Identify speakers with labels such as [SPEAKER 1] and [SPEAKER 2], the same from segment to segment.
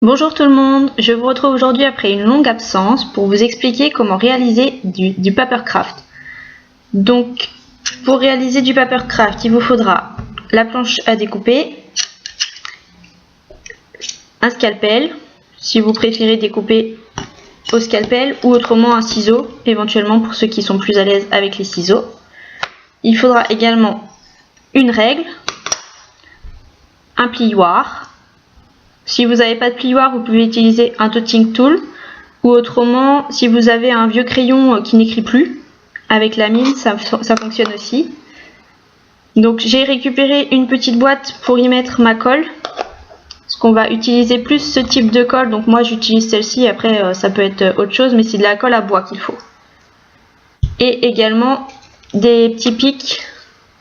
[SPEAKER 1] Bonjour tout le monde, je vous retrouve aujourd'hui après une longue absence pour vous expliquer comment réaliser du papercraft. Donc, pour réaliser du papercraft, il vous faudra la planche à découper, un scalpel, si vous préférez découper au scalpel, ou autrement un ciseau, éventuellement pour ceux qui sont plus à l'aise avec les ciseaux. Il faudra également une règle, un plioir. Si vous n'avez pas de plioir, vous pouvez utiliser un dotting tool, ou autrement, si vous avez un vieux crayon qui n'écrit plus, avec la mine, ça fonctionne aussi. Donc j'ai récupéré une petite boîte pour y mettre ma colle, parce qu'on va utiliser plus ce type de colle, donc moi j'utilise celle-ci, après ça peut être autre chose, mais c'est de la colle à bois qu'il faut. Et également des petits pics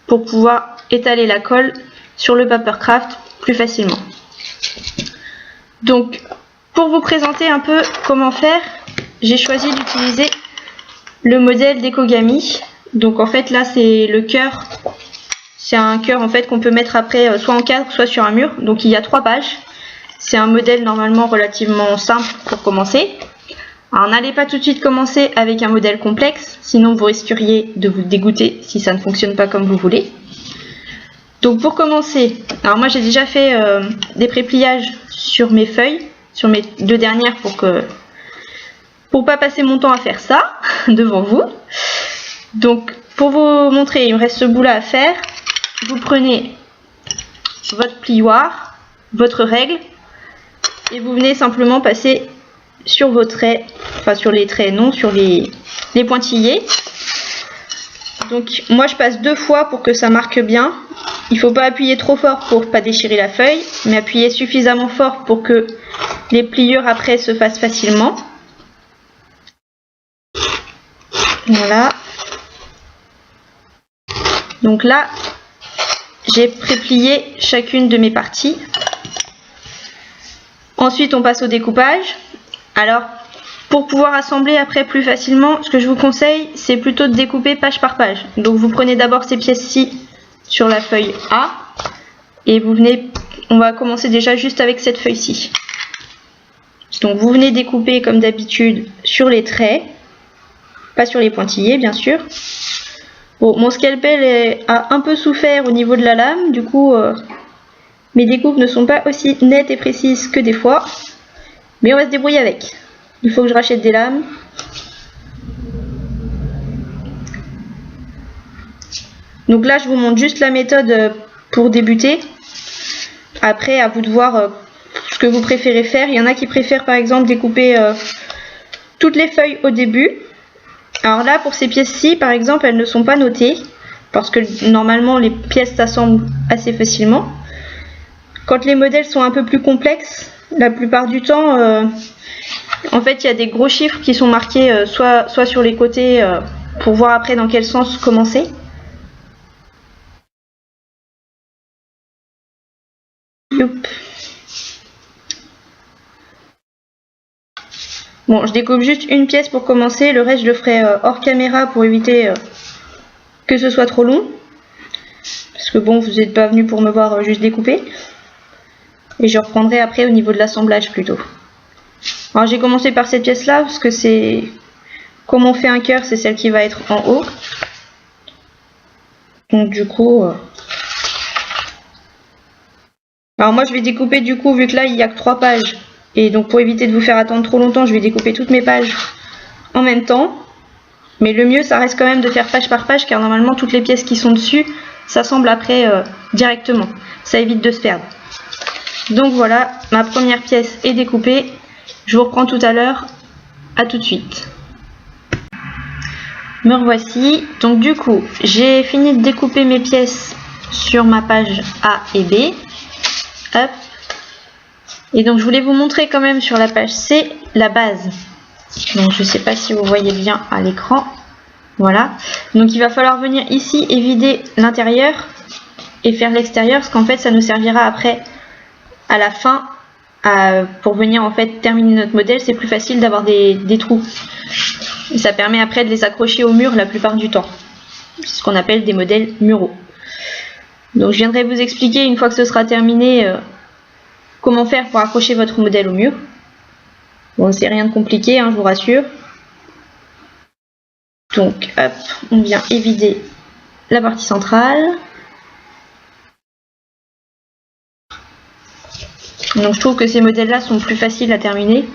[SPEAKER 1] pour pouvoir étaler la colle sur le papercraft plus facilement. Donc, pour vous présenter un peu comment faire, j'ai choisi d'utiliser le modèle d'Ekogami. Donc en fait là c'est le cœur, c'est un cœur en fait qu'on peut mettre après soit en cadre soit sur un mur. Donc il y a 3 pages. C'est un modèle normalement relativement simple pour commencer. Alors n'allez pas tout de suite commencer avec un modèle complexe, sinon vous risqueriez de vous dégoûter si ça ne fonctionne pas comme vous voulez. Donc pour commencer, alors moi j'ai déjà fait des prépliages sur mes feuilles, sur mes 2 dernières pour pas passer mon temps à faire ça devant vous. Donc pour vous montrer, il me reste ce bout là à faire. Vous prenez votre plioir, votre règle et vous venez simplement passer sur vos traits, enfin sur les traits non, sur les pointillés. Donc moi je passe 2 fois pour que ça marque bien. Il ne faut pas appuyer trop fort pour pas déchirer la feuille, mais appuyer suffisamment fort pour que les pliures après se fassent facilement. Voilà. Donc là, j'ai préplié chacune de mes parties. Ensuite, on passe au découpage. Alors, pour pouvoir assembler après plus facilement, ce que je vous conseille, c'est plutôt de découper page par page. Donc vous prenez d'abord ces pièces-ci sur la feuille A et vous venez, on va commencer déjà juste avec cette feuille-ci. Donc vous venez découper comme d'habitude sur les traits, pas sur les pointillés bien sûr. Bon, mon scalpel a un peu souffert au niveau de la lame, du coup mes découpes ne sont pas aussi nettes et précises que des fois, mais on va se débrouiller avec. Il faut que je rachète des lames. Donc là, je vous montre juste la méthode pour débuter. Après, à vous de voir ce que vous préférez faire. Il y en a qui préfèrent par exemple découper toutes les feuilles au début. Alors là, pour ces pièces-ci, par exemple, elles ne sont pas notées. Parce que normalement, les pièces s'assemblent assez facilement. Quand les modèles sont un peu plus complexes, la plupart du temps, en fait, il y a des gros chiffres qui sont marqués soit sur les côtés pour voir après dans quel sens commencer. Bon, je découpe juste une pièce pour commencer, le reste je le ferai hors caméra pour éviter que ce soit trop long. Parce que bon, vous n'êtes pas venu pour me voir juste découper. Et je reprendrai après au niveau de l'assemblage plutôt. Alors j'ai commencé par cette pièce là, parce que c'est... Comme on fait un cœur, c'est celle qui va être en haut. Donc du coup... Alors moi je vais découper du coup, vu que là il n'y a que 3 pages. Et donc pour éviter de vous faire attendre trop longtemps, je vais découper toutes mes pages en même temps. Mais le mieux ça reste quand même de faire page par page, car normalement toutes les pièces qui sont dessus s'assemblent après directement. Ça évite de se perdre. Donc voilà, ma première pièce est découpée. Je vous reprends tout à l'heure. À tout de suite. Me revoici. Donc du coup, j'ai fini de découper mes pièces sur ma page A et B. Hop. Et donc je voulais vous montrer quand même sur la page C la base. Donc je ne sais pas si vous voyez bien à l'écran. Voilà. Donc il va falloir venir ici et vider l'intérieur et faire l'extérieur, parce qu'en fait ça nous servira après à la fin pour venir en fait terminer notre modèle. C'est plus facile d'avoir des trous. Et ça permet après de les accrocher au mur la plupart du temps. C'est ce qu'on appelle des modèles muraux. Donc je viendrai vous expliquer une fois que ce sera terminé comment faire pour accrocher votre modèle au mur. Bon, c'est rien de compliqué, hein, je vous rassure. Donc, hop, on vient évider la partie centrale. Donc, je trouve que ces modèles-là sont plus faciles à terminer.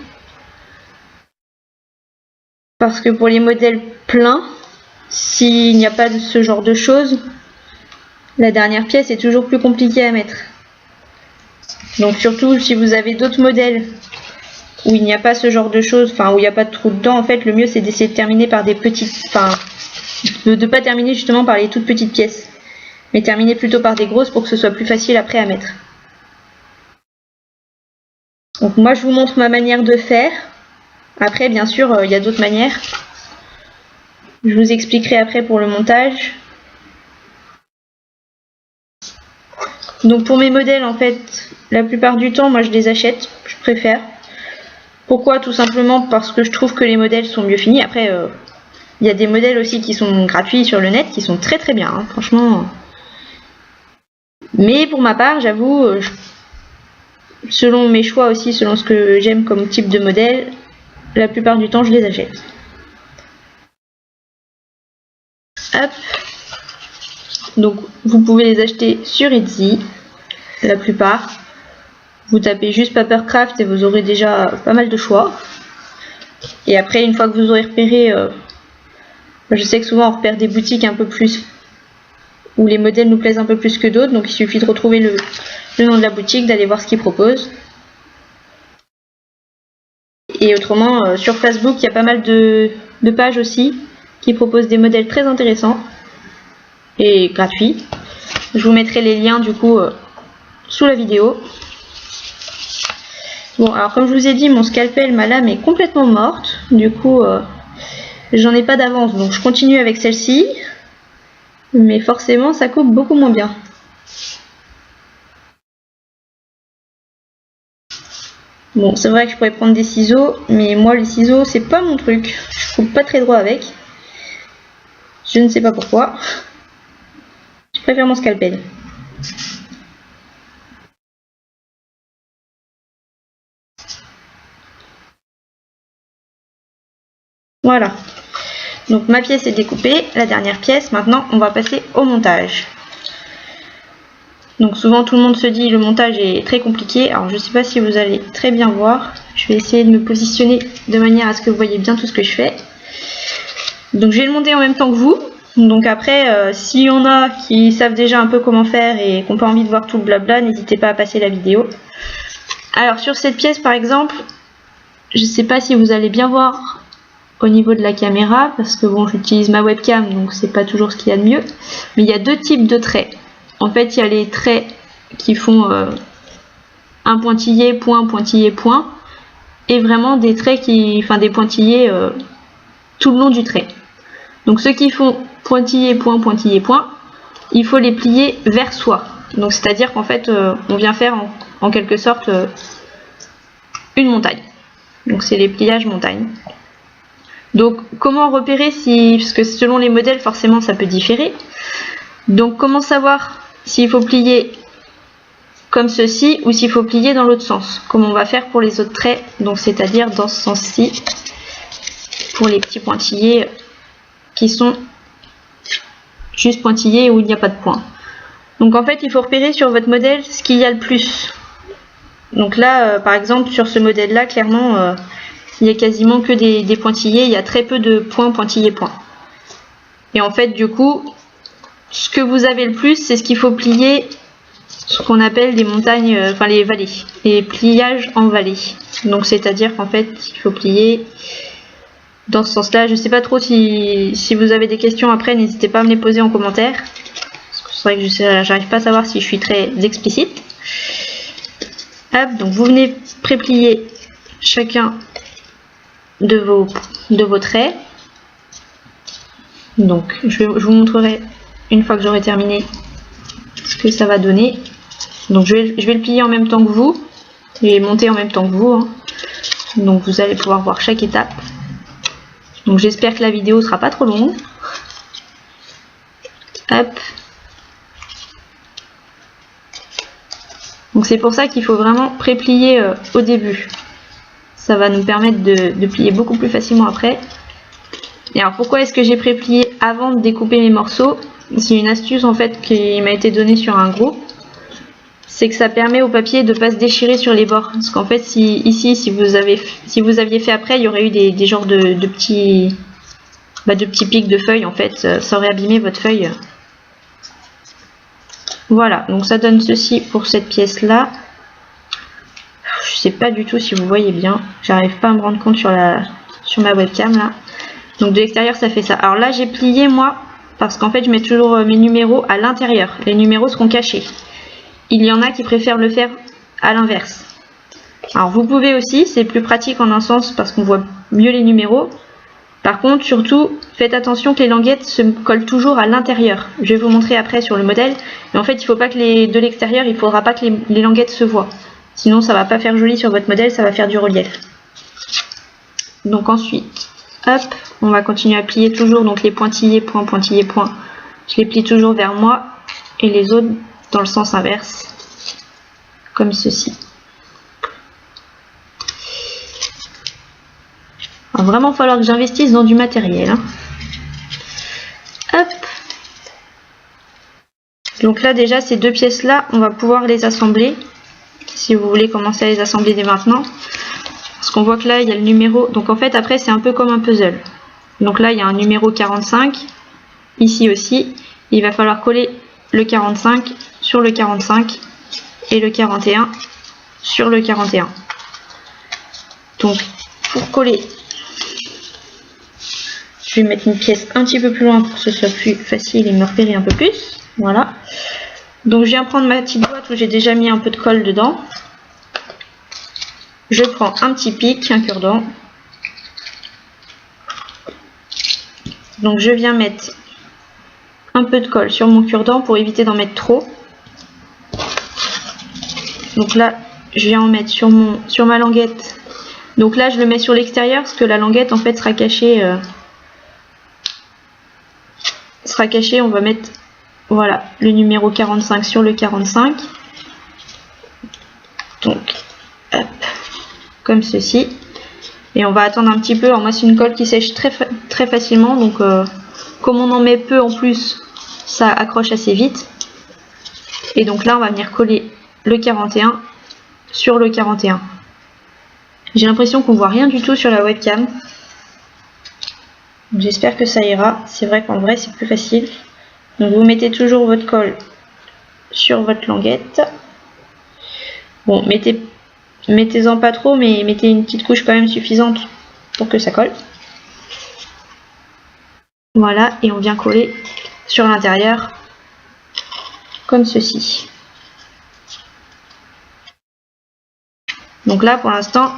[SPEAKER 1] Parce que pour les modèles pleins, s'il n'y a pas de ce genre de choses, la dernière pièce est toujours plus compliquée à mettre. Donc surtout si vous avez d'autres modèles où il n'y a pas ce genre de choses, enfin où il n'y a pas de trou dedans, en fait le mieux c'est d'essayer de terminer par des petites, enfin de ne pas terminer justement par les toutes petites pièces, mais terminer plutôt par des grosses pour que ce soit plus facile après à mettre. Donc moi je vous montre ma manière de faire. Après bien sûr il y a d'autres manières. Je vous expliquerai après pour le montage. Donc pour mes modèles en fait, la plupart du temps moi je les achète, je préfère. Pourquoi? Tout simplement parce que je trouve que les modèles sont mieux finis. Après il y a des modèles aussi qui sont gratuits sur le net qui sont très très bien, hein, franchement. Mais pour ma part j'avoue, selon mes choix aussi, selon ce que j'aime comme type de modèle, la plupart du temps je les achète. Hop. Donc vous pouvez les acheter sur Etsy, la plupart. Vous tapez juste Papercraft et vous aurez déjà pas mal de choix. Et après une fois que vous aurez repéré, je sais que souvent on repère des boutiques un peu plus, où les modèles nous plaisent un peu plus que d'autres, donc il suffit de retrouver le nom de la boutique, d'aller voir ce qu'ils proposent. Et autrement, sur Facebook, il y a pas mal de pages aussi qui proposent des modèles très intéressants et gratuits. Je vous mettrai les liens du coup sous la vidéo. Bon, alors comme je vous ai dit, mon scalpel, ma lame est complètement morte. Du coup, j'en ai pas d'avance, donc je continue avec celle-ci. Mais forcément, ça coupe beaucoup moins bien. Bon, c'est vrai que je pourrais prendre des ciseaux, mais moi les ciseaux, c'est pas mon truc. Je coupe pas très droit avec. Je ne sais pas pourquoi. Je préfère mon scalpel. Voilà. Donc ma pièce est découpée, la dernière pièce. Maintenant, on va passer au montage. Donc souvent tout le monde se dit le montage est très compliqué. Alors je sais pas si vous allez très bien voir. Je vais essayer de me positionner de manière à ce que vous voyez bien tout ce que je fais. Donc je vais le monter en même temps que vous. Donc après, s'il y en a qui savent déjà un peu comment faire et qui n'ont pas envie de voir tout le blabla, n'hésitez pas à passer la vidéo. Alors sur cette pièce par exemple, je sais pas si vous allez bien voir au niveau de la caméra, parce que bon, j'utilise ma webcam, donc c'est pas toujours ce qu'il y a de mieux. Mais il y a deux types de traits. En fait, il y a les traits qui font un pointillé, point, pointillé, point, et vraiment des traits qui, enfin des pointillés tout le long du trait. Donc ceux qui font pointillé, point, il faut les plier vers soi. Donc c'est-à-dire qu'en fait, on vient faire en quelque sorte une montagne. Donc c'est les pliages montagne. Donc comment repérer si, parce que selon les modèles forcément ça peut différer. Donc comment savoir s'il faut plier comme ceci ou s'il faut plier dans l'autre sens, comme on va faire pour les autres traits, donc c'est-à-dire dans ce sens-ci pour les petits pointillés qui sont juste pointillés où il n'y a pas de point. Donc en fait il faut repérer sur votre modèle ce qu'il y a le plus. Donc là par exemple sur ce modèle là clairement il y a quasiment que des pointillés, il y a très peu de points pointillés point. Et en fait du coup ce que vous avez le plus c'est ce qu'il faut plier, ce qu'on appelle des montagnes, enfin les vallées, les pliages en vallée. Donc c'est à dire qu'en fait il faut plier dans ce sens là. Je sais pas trop si vous avez des questions après, n'hésitez pas à me les poser en commentaire, parce que c'est vrai que j'arrive pas à savoir si je suis très explicite. Hop, donc vous venez pré-plier chacun de vos traits. Donc je vous montrerai une fois que j'aurai terminé ce que ça va donner. Donc je vais le plier en même temps que vous et monter en même temps que vous, hein. Donc vous allez pouvoir voir chaque étape. Donc j'espère que la vidéo sera pas trop longue. Hop. Donc c'est pour ça qu'il faut vraiment préplier au début. Ça va nous permettre de plier beaucoup plus facilement après. Et alors pourquoi est-ce que j'ai préplié avant de découper mes morceaux? C'est une astuce en fait qui m'a été donnée sur un groupe. C'est que ça permet au papier de ne pas se déchirer sur les bords. Parce qu'en fait, si vous aviez fait après, il y aurait eu des genres de petits pics de feuilles. En fait, ça aurait abîmé votre feuille. Voilà, donc ça donne ceci pour cette pièce-là. Je sais pas du tout si vous voyez bien. J'arrive pas à me rendre compte sur ma webcam là. Donc de l'extérieur, ça fait ça. Alors là, j'ai plié moi, parce qu'en fait, je mets toujours mes numéros à l'intérieur. Les numéros seront cachés. Il y en a qui préfèrent le faire à l'inverse. Alors vous pouvez aussi, c'est plus pratique en un sens parce qu'on voit mieux les numéros. Par contre, surtout, faites attention que les languettes se collent toujours à l'intérieur. Je vais vous montrer après sur le modèle. Mais en fait, il faut pas que de l'extérieur, il faudra pas que les languettes se voient. Sinon, ça va pas faire joli sur votre modèle, ça va faire du relief. Donc ensuite, hop, on va continuer à plier toujours donc les pointillés, point, pointillés, point. Je les plie toujours vers moi et les autres dans le sens inverse, comme ceci. Il va vraiment falloir que j'investisse dans du matériel. Hein. Hop. Donc là déjà ces deux pièces là, on va pouvoir les assembler. Si vous voulez commencer à les assembler dès maintenant. Parce qu'on voit que là il y a le numéro. Donc en fait après c'est un peu comme un puzzle. Donc là il y a un numéro 45. Ici aussi. Il va falloir coller le 45 sur le 45 et le 41 sur le 41. Donc pour coller, je vais mettre une pièce un petit peu plus loin pour que ce soit plus facile et me repérer un peu plus. Voilà. Donc je viens prendre ma petite boîte où j'ai déjà mis un peu de colle dedans. Je prends un petit pic, un cure-dent. Donc je viens mettre un peu de colle sur mon cure-dent pour éviter d'en mettre trop. Donc là, je viens en mettre sur ma languette. Donc là, je le mets sur l'extérieur parce que la languette en fait sera cachée. On va mettre voilà le numéro 45 sur le 45. Donc hop, comme ceci. Et on va attendre un petit peu. Alors moi, c'est une colle qui sèche très facilement. Donc comme on en met peu en plus, ça accroche assez vite. Et donc là on va venir coller le 41 sur le 41. J'ai l'impression qu'on voit rien du tout sur la webcam. J'espère que ça ira. C'est vrai qu'en vrai c'est plus facile. Donc vous mettez toujours votre colle sur votre languette. Bon, mettez-en pas trop, mais mettez une petite couche quand même suffisante pour que ça colle. Voilà, et on vient coller sur l'intérieur comme ceci. Donc là pour l'instant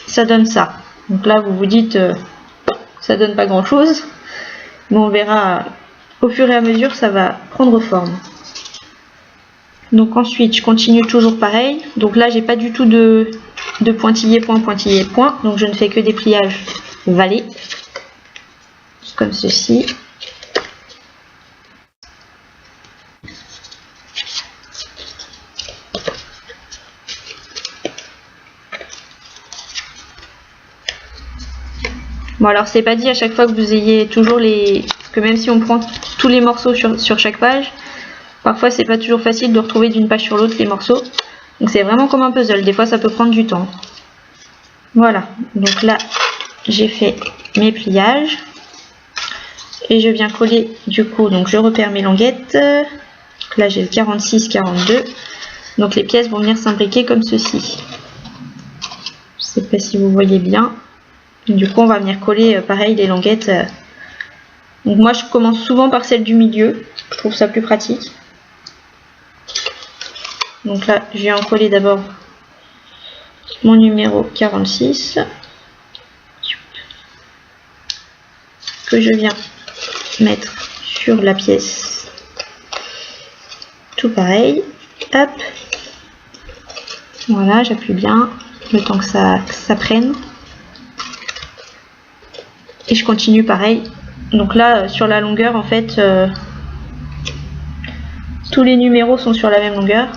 [SPEAKER 1] ça donne ça. Donc là vous vous dites ça donne pas grand chose, mais on verra au fur et à mesure ça va prendre forme. Donc ensuite je continue toujours pareil. Donc là j'ai pas du tout de pointillé point pointillé point, donc je ne fais que des pliages vallés comme ceci. Bon alors c'est pas dit à chaque fois que vous ayez toujours les... Parce que même si on prend tous les morceaux sur chaque page, parfois c'est pas toujours facile de retrouver d'une page sur l'autre les morceaux. Donc c'est vraiment comme un puzzle, des fois ça peut prendre du temps. Voilà, donc là j'ai fait mes pliages. Et je viens coller du coup, donc je repère mes languettes. Là j'ai le 46, 42. Donc les pièces vont venir s'imbriquer comme ceci. Je sais pas si vous voyez bien. Du coup on va venir coller pareil les languettes. Donc moi je commence souvent par celle du milieu, je trouve ça plus pratique. Donc là je viens en coller d'abord mon numéro 46 que je viens mettre sur la pièce. Tout pareil, hop, voilà, j'appuie bien le temps que ça prenne. Et je continue pareil. Donc là sur la longueur en fait tous les numéros sont sur la même longueur.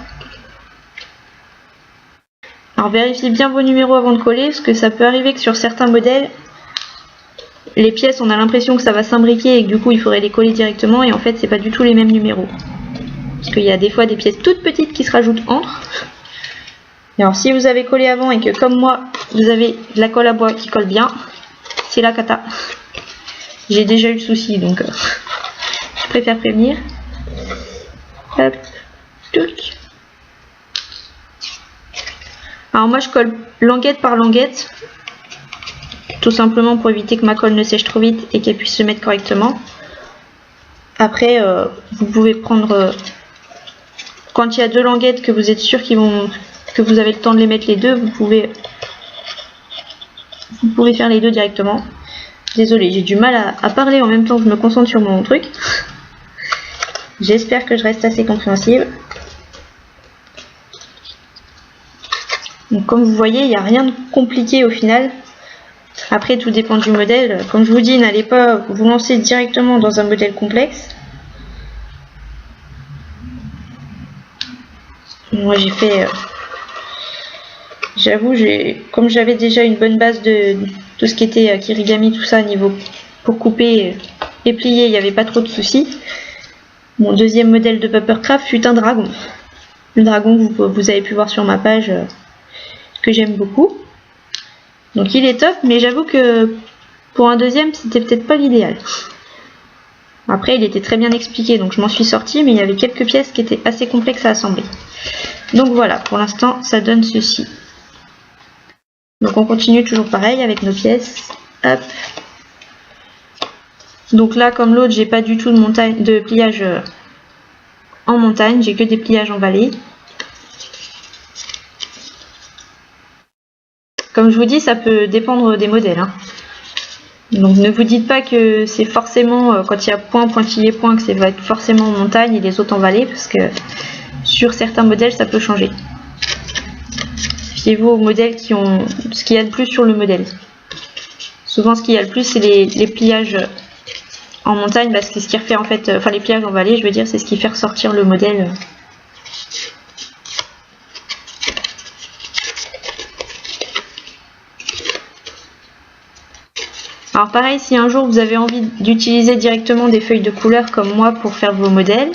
[SPEAKER 1] Alors vérifiez bien vos numéros avant de coller, parce que ça peut arriver que sur certains modèles, les pièces, on a l'impression que ça va s'imbriquer et que du coup il faudrait les coller directement, et en fait c'est pas du tout les mêmes numéros. Parce qu'il y a des fois des pièces toutes petites qui se rajoutent entre. Et alors si vous avez collé avant et que comme moi, vous avez de la colle à bois qui colle bien, c'est la cata. J'ai déjà eu le souci, donc je préfère prévenir. Hop, touc. Alors moi je colle languette par languette, tout simplement pour éviter que ma colle ne sèche trop vite et qu'elle puisse se mettre correctement. Après vous pouvez prendre, quand il y a deux languettes que vous êtes sûr que vous avez le temps de les mettre les deux, vous pouvez faire les deux directement. Désolée, j'ai du mal à parler en même temps que je me concentre sur mon truc. J'espère que je reste assez compréhensible. Donc comme vous voyez, il n'y a rien de compliqué au final. Après, tout dépend du modèle. Comme je vous dis, n'allez pas vous lancer directement dans un modèle complexe. Moi j'ai fait... J'avoue, comme j'avais déjà une bonne base de tout ce qui était kirigami, tout ça, niveau pour couper et plier, il n'y avait pas trop de soucis. Mon deuxième modèle de Papercraft fut un dragon. Le dragon que vous avez pu voir sur ma page, que j'aime beaucoup. Donc il est top, mais j'avoue que pour un deuxième, c'était peut-être pas l'idéal. Après, il était très bien expliqué, donc je m'en suis sortie, mais il y avait quelques pièces qui étaient assez complexes à assembler. Donc voilà, pour l'instant, ça donne ceci. Donc on continue toujours pareil avec nos pièces. Hop. Donc là, comme l'autre, j'ai pas du tout de pliage en montagne, j'ai que des pliages en vallée. Comme je vous dis, ça peut dépendre des modèles, hein. Donc ne vous dites pas que c'est forcément, quand il y a point, pointillé, point, que ça va être forcément en montagne et les autres en vallée, parce que sur certains modèles, ça peut changer. Fiez-vous aux modèles qui ont ce qu'il y a de plus sur le modèle. Souvent, ce qu'il y a le plus, c'est les pliages en montagne, parce que ce qui refait en fait, enfin les pliages en vallée, je veux dire, c'est ce qui fait ressortir le modèle. Alors pareil, si un jour vous avez envie d'utiliser directement des feuilles de couleur comme moi pour faire vos modèles,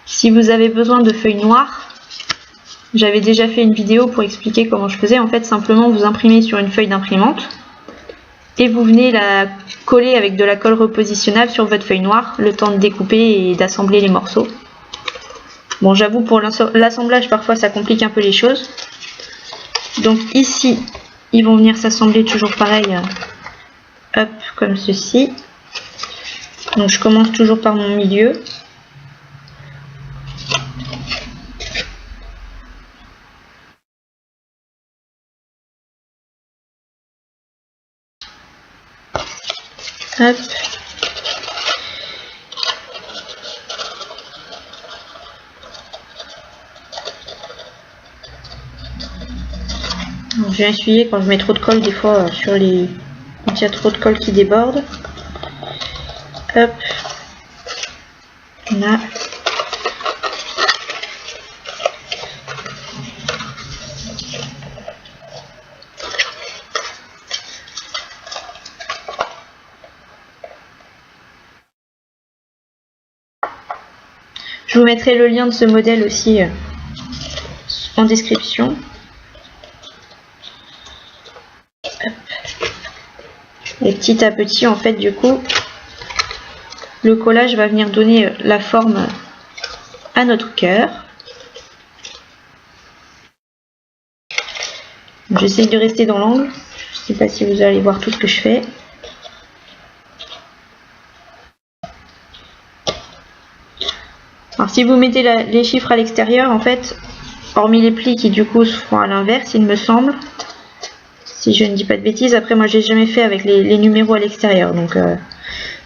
[SPEAKER 1] si vous avez besoin de feuilles noires, j'avais déjà fait une vidéo pour expliquer comment je faisais. En fait, simplement vous imprimez sur une feuille d'imprimante et vous venez la coller avec de la colle repositionnable sur votre feuille noire, le temps de découper et d'assembler les morceaux. Bon, j'avoue, pour l'assemblage, parfois ça complique un peu les choses. Donc ici, ils vont venir s'assembler toujours pareil. Hop, comme ceci. Donc je commence toujours par mon milieu. Hop. Donc, je vais essuyer quand je mets trop de colle des fois sur les... quand il y a trop de colle qui déborde. Hop. Là. Je vous mettrai le lien de ce modèle aussi en description. Hop. Et petit à petit, en fait, du coup, le collage va venir donner la forme à notre cœur. J'essaye de rester dans l'angle. Je ne sais pas si vous allez voir tout ce que je fais. Alors si vous mettez les chiffres à l'extérieur, en fait, hormis les plis qui du coup se font à l'inverse, il me semble, si je ne dis pas de bêtises. Après moi j'ai jamais fait avec les numéros à l'extérieur, donc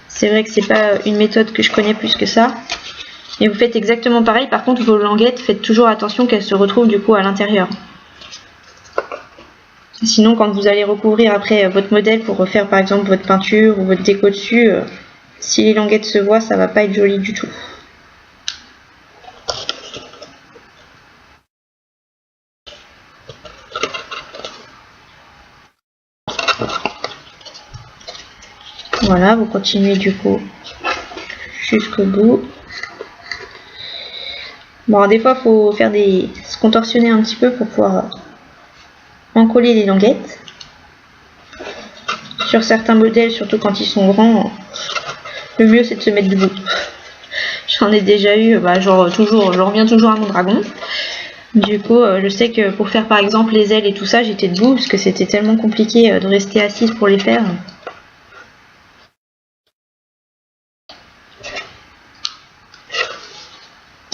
[SPEAKER 1] c'est vrai que c'est pas une méthode que je connais plus que ça. Et vous faites exactement pareil. Par contre, vos languettes, faites toujours attention qu'elles se retrouvent du coup à l'intérieur. Sinon, quand vous allez recouvrir après votre modèle pour refaire par exemple votre peinture ou votre déco dessus, si les languettes se voient, ça va pas être joli du tout. Voilà, vous continuez du coup jusqu'au bout. Bon, des fois, il faut faire se contorsionner un petit peu pour pouvoir encoller les languettes. Sur certains modèles, surtout quand ils sont grands, le mieux c'est de se mettre debout. J'en ai déjà eu, genre toujours, je reviens toujours à mon dragon. Du coup, je sais que pour faire par exemple les ailes et tout ça, j'étais debout parce que c'était tellement compliqué de rester assise pour les faire.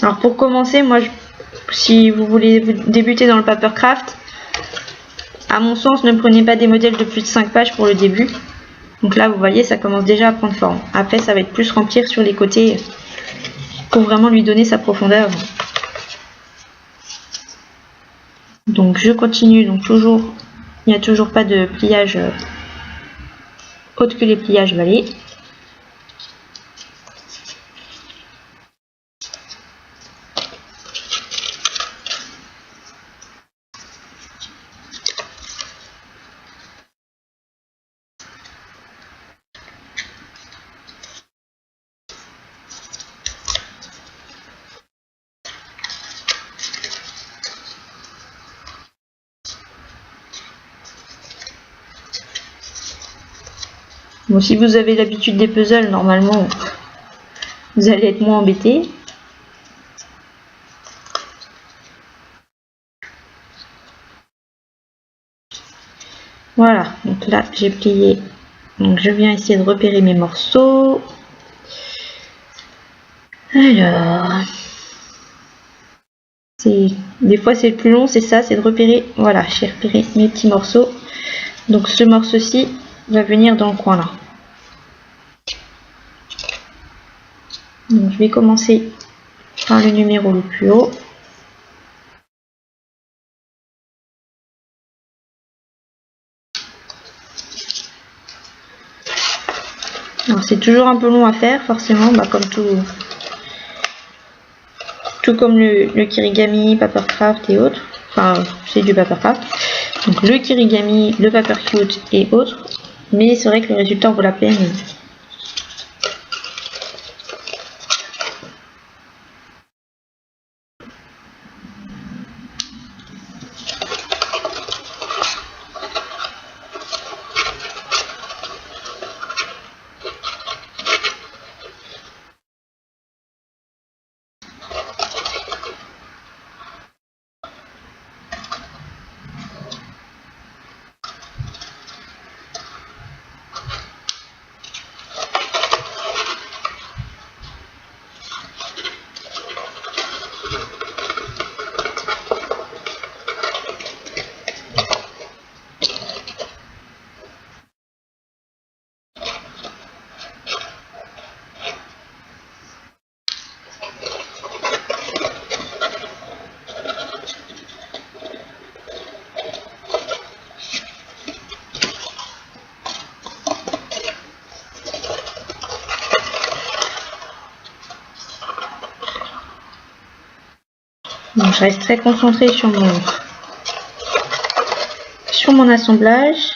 [SPEAKER 1] Alors pour commencer, moi, si vous voulez débuter dans le papercraft, à mon sens, ne prenez pas des modèles de plus de 5 pages pour le début. Donc là, vous voyez, ça commence déjà à prendre forme. Après, ça va être plus remplir sur les côtés pour vraiment lui donner sa profondeur. Donc je continue, donc toujours, il n'y a toujours pas de pliage autre que les pliages balais. Bon, si vous avez l'habitude des puzzles, normalement, vous allez être moins embêté. Voilà, donc là, j'ai plié. Donc je viens essayer de repérer mes morceaux. Alors, des fois c'est le plus long, c'est ça, c'est de repérer. Voilà, j'ai repéré mes petits morceaux. Donc ce morceau-ci va venir dans le coin là. Donc je vais commencer par le numéro le plus haut. Alors c'est toujours un peu long à faire, forcément, comme tout comme le Kirigami, Papercraft et autres. Enfin, c'est du Papercraft. Donc le Kirigami, le Papercute et autres. Mais c'est vrai que le résultat vaut la peine. Donc je reste très concentrée sur mon assemblage.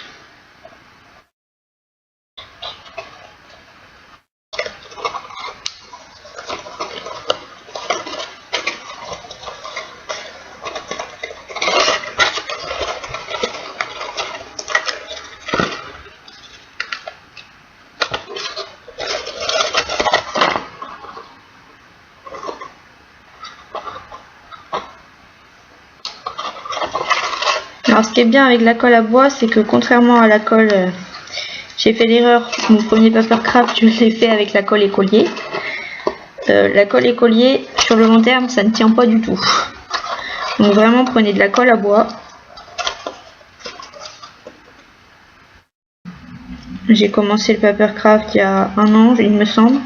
[SPEAKER 1] Alors ce qui est bien avec la colle à bois, c'est que contrairement à la colle, j'ai fait l'erreur, mon premier Papercraft, je l'ai fait avec la colle écolier. La colle écolier, sur le long terme, ça ne tient pas du tout. Donc vraiment, prenez de la colle à bois. J'ai commencé le Papercraft il y a 1 an, il me semble.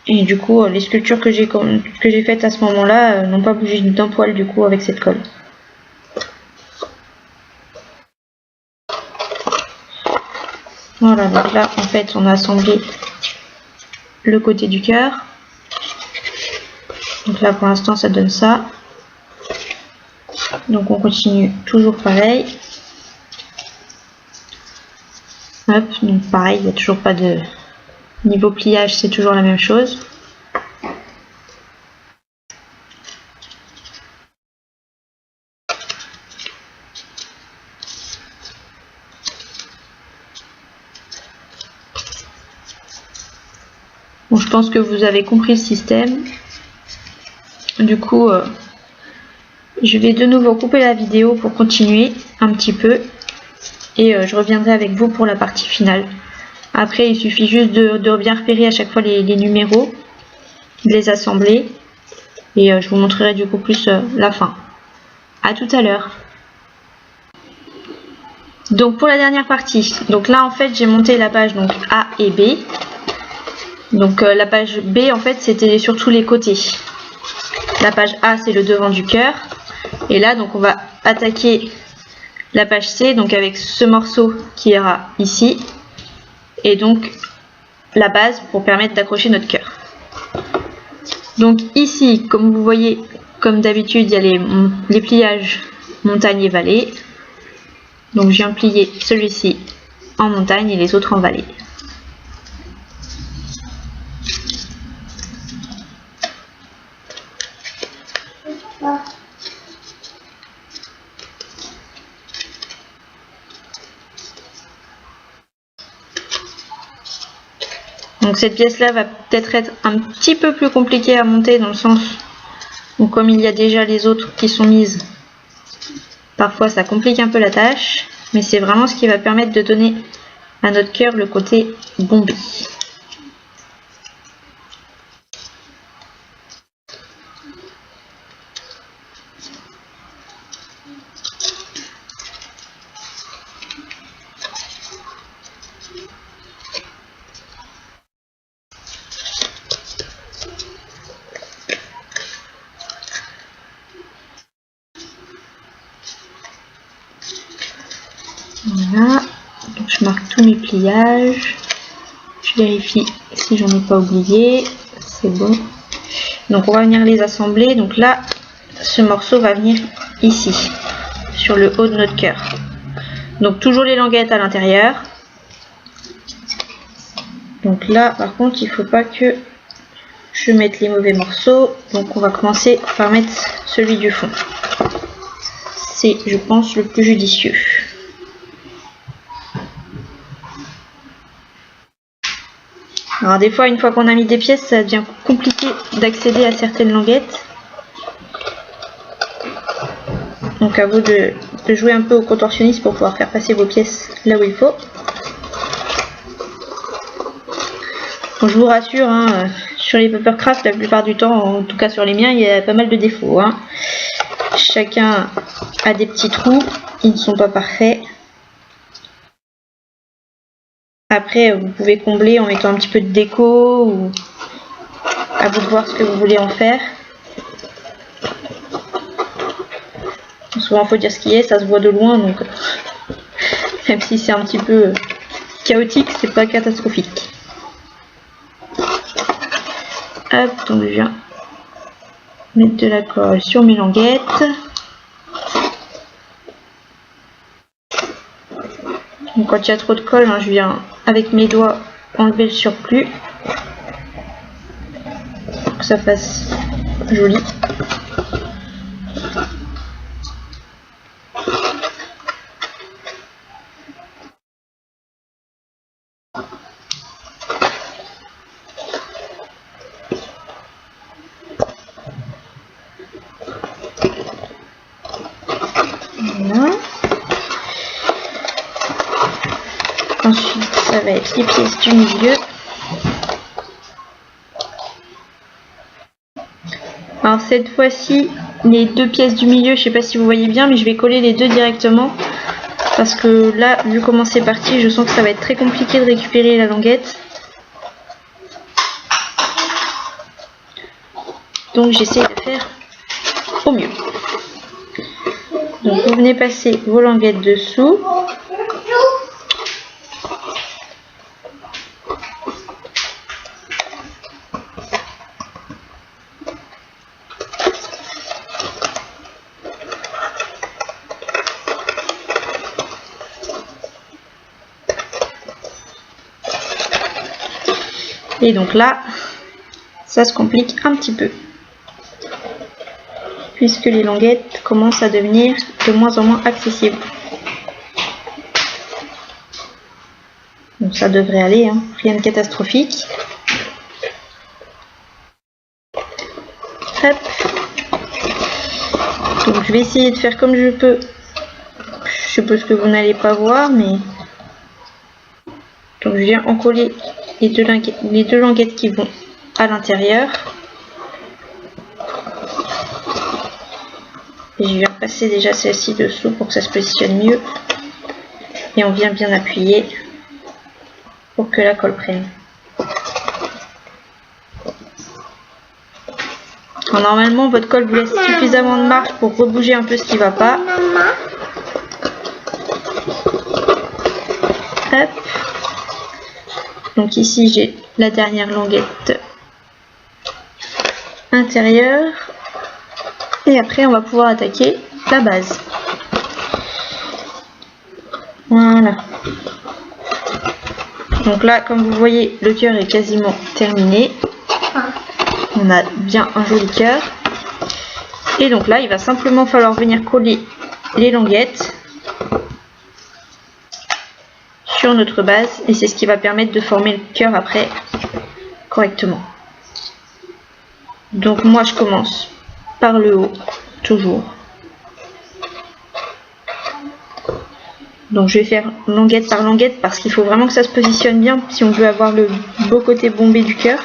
[SPEAKER 1] Et du coup, les sculptures que j'ai faites à ce moment-là n'ont pas bougé d'un poil du coup avec cette colle. Voilà, donc là en fait on a assemblé le côté du cœur. Donc là pour l'instant ça donne ça. Donc on continue toujours pareil. Hop, donc pareil, il n'y a toujours pas de niveau pliage, c'est toujours la même chose. Bon, je pense que vous avez compris le système. Du coup, je vais de nouveau couper la vidéo pour continuer un petit peu. Et je reviendrai avec vous pour la partie finale. Après, il suffit juste de bien repérer à chaque fois les numéros, de les assembler. Et je vous montrerai du coup plus la fin. À tout à l'heure. Donc pour la dernière partie, donc là en fait j'ai monté la page donc A et B. Donc la page B en fait c'était sur tous les côtés. La page A c'est le devant du cœur. Et là donc on va attaquer la page C donc avec ce morceau qui ira ici. Et donc la base pour permettre d'accrocher notre cœur. Donc ici comme vous voyez comme d'habitude il y a les pliages montagne et vallée. Donc je viens plier celui-ci en montagne et les autres en vallée. Donc cette pièce-là va peut-être être un petit peu plus compliquée à monter dans le sens où comme il y a déjà les autres qui sont mises, parfois ça complique un peu la tâche, mais c'est vraiment ce qui va permettre de donner à notre cœur le côté bombé. Voilà, donc je marque tous mes pliages, je vérifie si j'en ai pas oublié, c'est bon. Donc on va venir les assembler, donc là ce morceau va venir ici, sur le haut de notre cœur. Donc toujours les languettes à l'intérieur. Donc là par contre il faut pas que je mette les mauvais morceaux, donc on va commencer par mettre celui du fond. C'est je pense le plus judicieux. Alors des fois, une fois qu'on a mis des pièces, ça devient compliqué d'accéder à certaines languettes. Donc à vous de jouer un peu au contorsionniste pour pouvoir faire passer vos pièces là où il faut. Bon, je vous rassure, hein, sur les Papercraft, la plupart du temps, en tout cas sur les miens, il y a pas mal de défauts. Hein. Chacun a des petits trous, ils ne sont pas parfaits. Après, vous pouvez combler en mettant un petit peu de déco ou à vous de voir ce que vous voulez en faire. Souvent, il faut dire ce qui est, ça se voit de loin, donc même si c'est un petit peu chaotique, c'est pas catastrophique. Hop, donc je viens mettre de la colle sur mes languettes. Donc quand il y a trop de colle, hein, je viens avec mes doigts enlever le surplus pour que ça fasse joli. Voilà. Ensuite, ça va être les pièces du milieu. Alors cette fois-ci, les deux pièces du milieu, je ne sais pas si vous voyez bien, mais je vais coller les deux directement. Parce que là, vu comment c'est parti, je sens que ça va être très compliqué de récupérer la languette. Donc j'essaie de faire au mieux. Donc vous venez passer vos languettes dessous. Et donc là, ça se complique un petit peu, puisque les languettes commencent à devenir de moins en moins accessibles. Donc ça devrait aller, hein. Rien de catastrophique. Hop. Donc je vais essayer de faire comme je peux. Je suppose que vous n'allez pas voir, mais... Donc je viens encoller les deux languettes qui vont à l'intérieur. Et je viens passer déjà celle-ci dessous pour que ça se positionne mieux. Et on vient bien appuyer pour que la colle prenne. Alors, normalement, votre colle vous laisse suffisamment de marge pour rebouger un peu ce qui ne va pas. Hop. Donc ici, j'ai la dernière languette intérieure. Et après, on va pouvoir attaquer la base. Voilà. Donc là, comme vous voyez, le cœur est quasiment terminé. On a bien un joli cœur. Et donc là, il va simplement falloir venir coller les languettes sur notre base. Et c'est ce qui va permettre de former le cœur après correctement. Donc moi, je commence par le haut, toujours. Donc je vais faire languette par languette parce qu'il faut vraiment que ça se positionne bien si on veut avoir le beau côté bombé du cœur.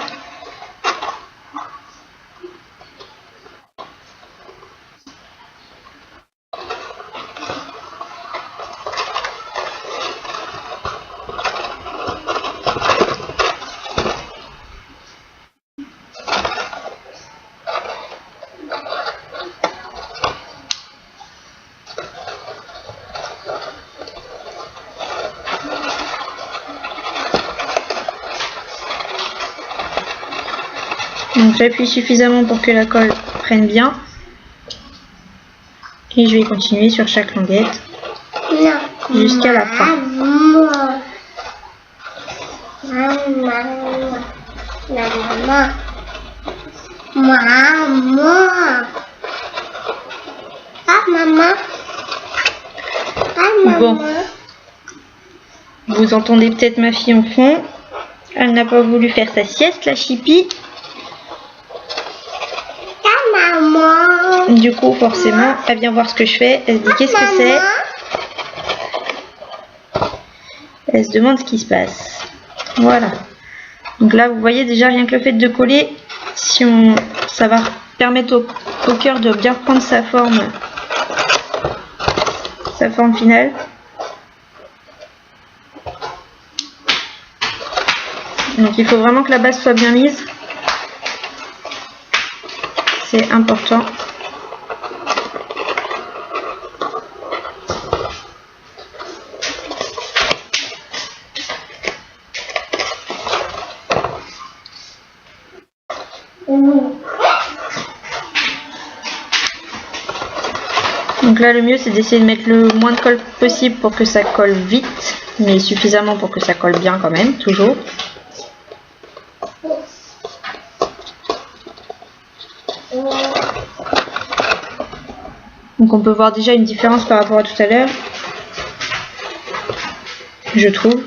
[SPEAKER 1] Donc j'appuie suffisamment pour que la colle prenne bien. Et je vais continuer sur chaque languette jusqu'à la fin. Bon, vous entendez peut-être ma fille en fond. Elle n'a pas voulu faire sa sieste, la chipie. Du coup, forcément, elle vient voir ce que je fais. Elle se dit qu'est-ce que c'est. Elle se demande ce qui se passe. Voilà. Donc là, vous voyez déjà rien que le fait de coller, ça va permettre au cœur de bien prendre sa forme finale. Donc il faut vraiment que la base soit bien mise. C'est important. Donc là, le mieux, c'est d'essayer de mettre le moins de colle possible pour que ça colle vite, mais suffisamment pour que ça colle bien quand même, toujours. Donc on peut voir déjà une différence par rapport à tout à l'heure, je trouve.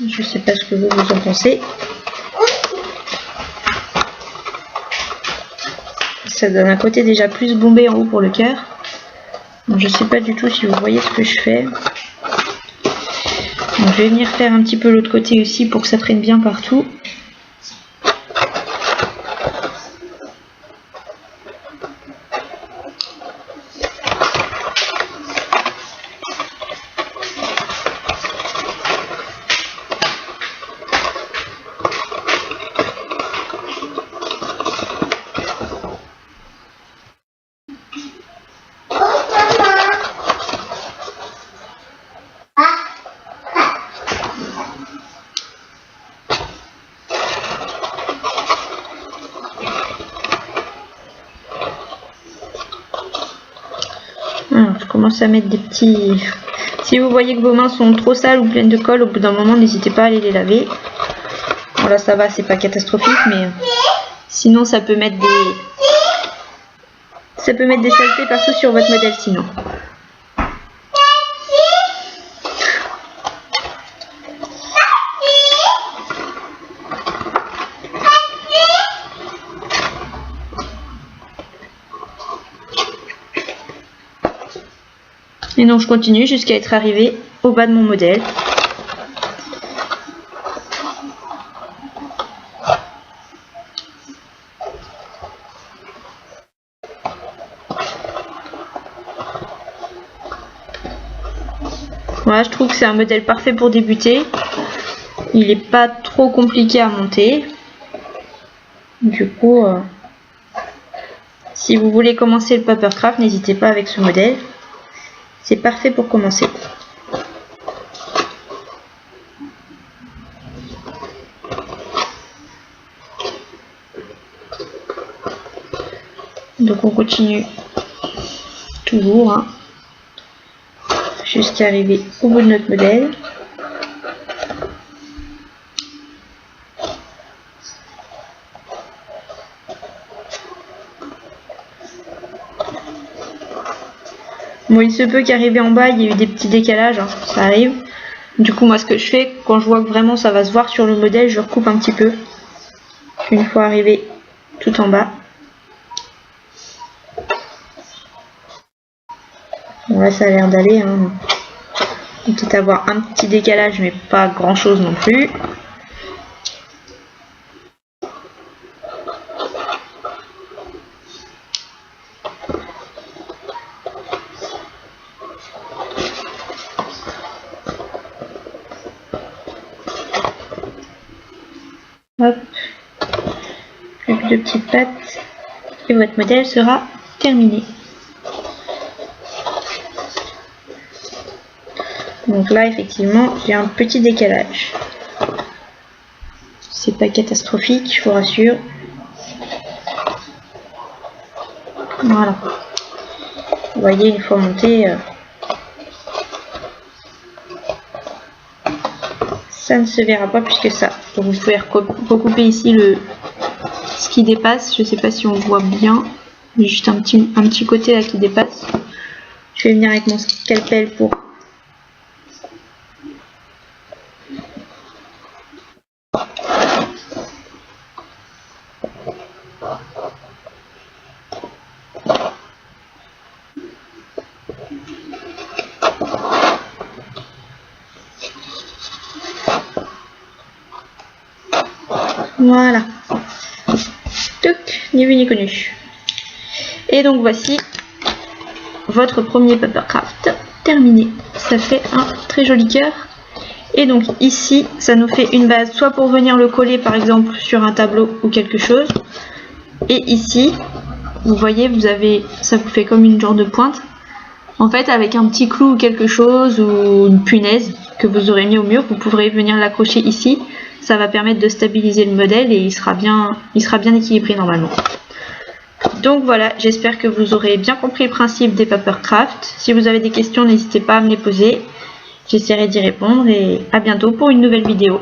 [SPEAKER 1] Je sais pas ce que vous en pensez. Ça donne un côté déjà plus bombé en haut pour le cœur. Je sais pas du tout si vous voyez ce que je fais. Donc, je vais venir faire un petit peu l'autre côté aussi pour que ça prenne bien partout. Alors, je commence à mettre des petits... Si vous voyez que vos mains sont trop sales ou pleines de colle, au bout d'un moment, n'hésitez pas à aller les laver. Moi, Là ça va, c'est pas catastrophique, mais sinon ça peut mettre des saletés partout sur votre modèle sinon. Et donc je continue jusqu'à être arrivé au bas de mon modèle. Voilà, je trouve que c'est un modèle parfait pour débuter. Il n'est pas trop compliqué à monter. Du coup, si vous voulez commencer le papercraft, n'hésitez pas avec ce modèle. C'est parfait pour commencer. Donc on continue toujours, hein, jusqu'à arriver au bout de notre modèle. Bon, il se peut qu'arriver en bas, il y ait eu des petits décalages, hein, ça arrive. Du coup, moi, ce que je fais, quand je vois que vraiment ça va se voir sur le modèle, je recoupe un petit peu. Une fois arrivé tout en bas. Bon, là, ça a l'air d'aller. Hein. On peut peut-être avoir un petit décalage, mais pas grand-chose non plus. Hop, plus que 2 petites pattes et votre modèle sera terminé. Donc là, effectivement, j'ai un petit décalage. C'est pas catastrophique, je vous rassure. Voilà. Vous voyez, une fois monté, ça ne se verra pas plus que ça. Donc vous pouvez recouper ici ce qui dépasse. Je ne sais pas si on voit bien. Il y a juste un petit côté là qui dépasse. Je vais venir avec mon scalpel pour voilà. Toc, ni vu ni connu. Et donc voici votre premier papercraft terminé. Ça fait un très joli cœur. Et donc ici, ça nous fait une base, soit pour venir le coller par exemple sur un tableau ou quelque chose. Et ici, vous voyez, ça vous fait comme une genre de pointe. En fait, avec un petit clou ou quelque chose, ou une punaise que vous aurez mis au mur, vous pourrez venir l'accrocher ici. Ça va permettre de stabiliser le modèle et il sera bien équilibré normalement. Donc voilà, j'espère que vous aurez bien compris le principe des papercraft. Si vous avez des questions, n'hésitez pas à me les poser. J'essaierai d'y répondre et à bientôt pour une nouvelle vidéo.